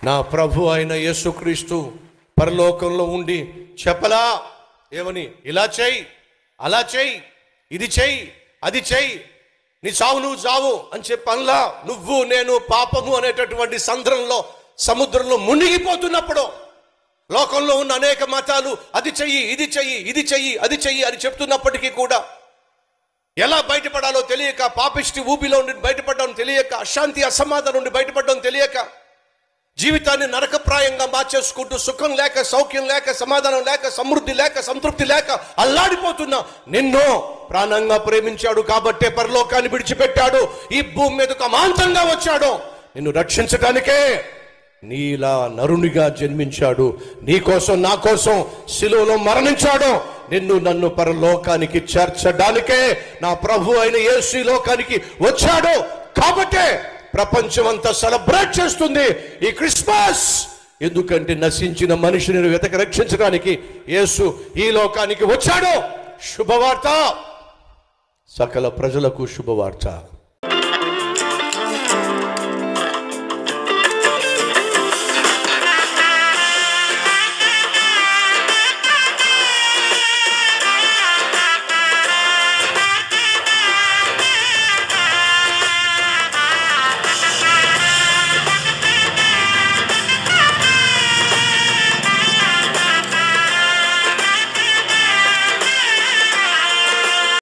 నా ప్రభు అయిన యేసుక్రీస్తు పరలోకంలో ఉండి చెప్పలా ఏమని? ఇలా చెయ్యి, అలా చెయ్యి, ఇది చెయ్యి, అది చెయ్యి, నీ చావు నువ్వు చావు అని చెప్పల్లా. నువ్వు నేను పాపము అనేటటువంటి సంద్రంలో, సముద్రంలో మునిగిపోతున్నప్పుడు లోకంలో ఉన్న అనేక మతాలు అది చెయ్యి, ఇది చెయ్యి, ఇది చెయ్యి, అది చెయ్యి అని చెప్తున్నప్పటికీ కూడా ఎలా బయటపడాలో తెలియక, పాపిష్టి ఊపిలో నుండి బయటపడడం తెలియక, అశాంతి అసమాధానం నుండి బయటపడడం తెలియక, జీవితాన్ని నరకప్రాయంగా మార్చేసుకుంటూ సుఖం లేక, సౌఖ్యం లేక, సమాధానం లేక, సమృద్ధి లేక, సంతృప్తి లేక అల్లాడిపోతున్నా నిన్ను ప్రాణంగా ప్రేమించాడు కాబట్టే పరలోకాన్ని విడిచిపెట్టాడు, ఈ భూమి మీదకు అమాంతంగా వచ్చాడు నిన్ను రక్షించడానికే. నీలా నరునిగా జన్మించాడు, నీ కోసం నా కోసం శిలువలో మరణించాడు, నిన్ను నన్ను పరలోకానికి చేర్చడానికే నా ప్రభు అయిన యేసు ఈ లోకానికి వచ్చాడు. కాబట్టే ప్రపంచమంతా సెలబ్రేట్ చేస్తుంది ఈ క్రిస్మస్. ఎందుకంటే నశించిన మనిషిని వెతక రక్షించడానికి యేసు ఈ లోకానికి వచ్చాడు. శుభవార్త, సకల ప్రజలకు శుభవార్త.